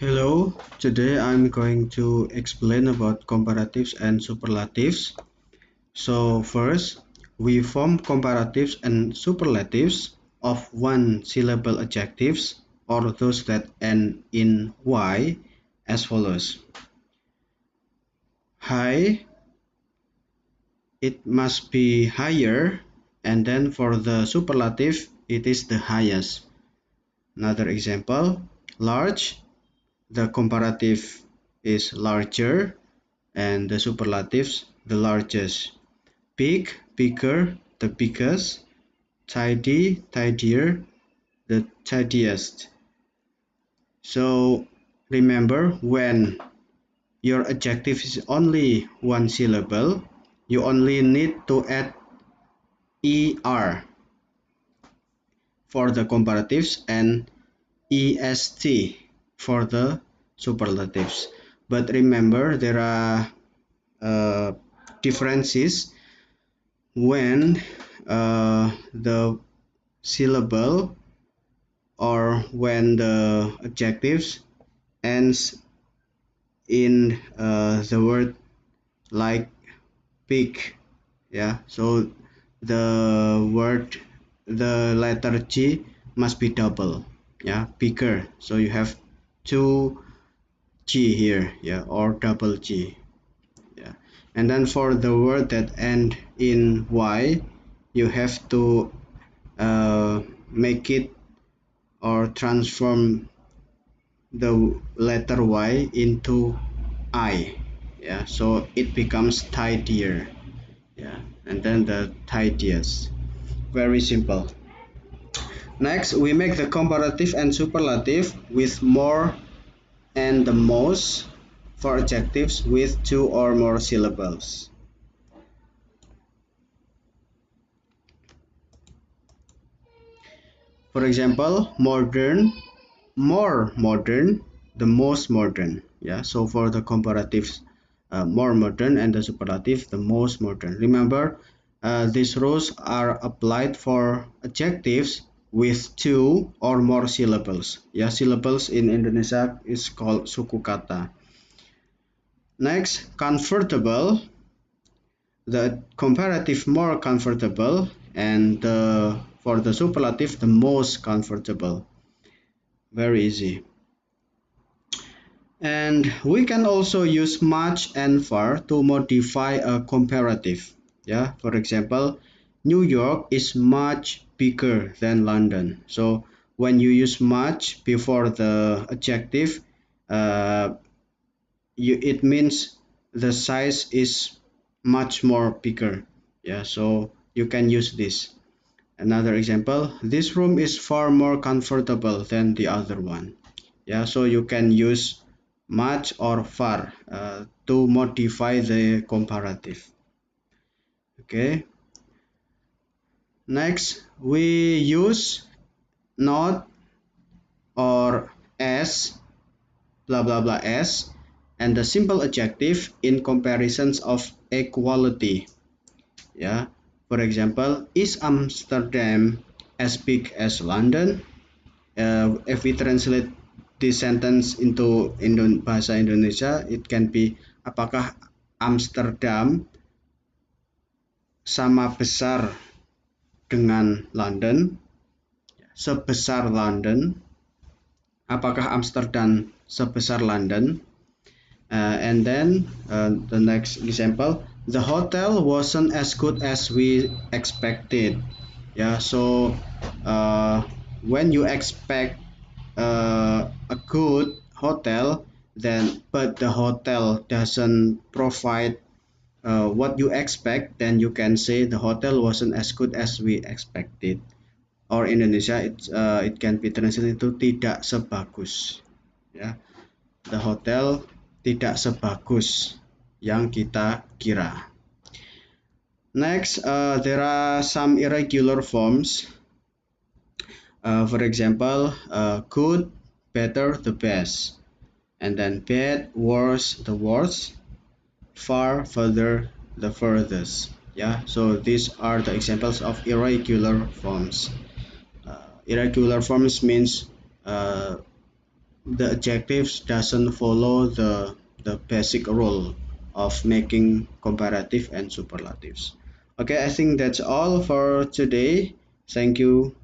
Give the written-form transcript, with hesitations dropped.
Hello, today I'm going to explain about comparatives and superlatives. So first, we form comparatives and superlatives of one-syllable adjectives or those that end in Y as follows. High, it must be higher, and then for the superlative, it is the highest. Another example, large, the comparative is larger, and the superlatives the largest. Big, bigger, the biggest. Tidy, tidier, the tidiest. So remember, when your adjective is only one syllable, you only need to add er for the comparatives and est for the superlatives. But remember, there are differences when the syllable or when the adjectives ends in the word like big. Yeah, so the letter G must be double. Yeah, bigger, so you have two G here. Yeah, or double G. Yeah, and then for the word that end in Y, you have to make it or transform the letter Y into I. Yeah, so it becomes tidier. Yeah, and then the tidiest. Very simple. Next, we make the comparative and superlative with more and the most for adjectives with two or more syllables. For example, modern, more modern, the most modern. Yeah, so for the comparatives, more modern, and the superlative, the most modern. Remember, these rules are applied for adjectives with two or more syllables. Yeah, syllables in Indonesia is called suku kata. Next, comfortable, the comparative more comfortable, and for the superlative the most comfortable. Very easy. And we can also use much and far to modify a comparative. Yeah, for example, New York is much bigger than London. So when you use much before the adjective, uh, it means the size is much more bigger. Yeah, so you can use this. Another example, this room is far more comfortable than the other one. Yeah, so you can use much or far to modify the comparative. Okay, next we use not or as, blah blah blah as, and the simple adjective in comparisons of equality. Yeah, for example, is Amsterdam as big as London? If we translate this sentence into bahasa Indonesia, it can be, apakah Amsterdam sama besar dengan London? Sebesar London. Apakah Amsterdam sebesar London? And then the next example, the hotel wasn't as good as we expected. Yeah, so when you expect a good hotel, then but the hotel doesn't provide what you expect, then you can say the hotel wasn't as good as we expected. Or in Indonesia, it can be translated to tidak sebagus. Ya, the hotel tidak sebagus yang kita kira. Next, there are some irregular forms. For example, good, better, the best, and then bad, worse, the worst, far, further, the furthest. Yeah, so these are the examples of irregular forms. Irregular forms means uh, the adjectives doesn't follow the basic rule of making comparative and superlatives. Okay, I think that's all for today. Thank you.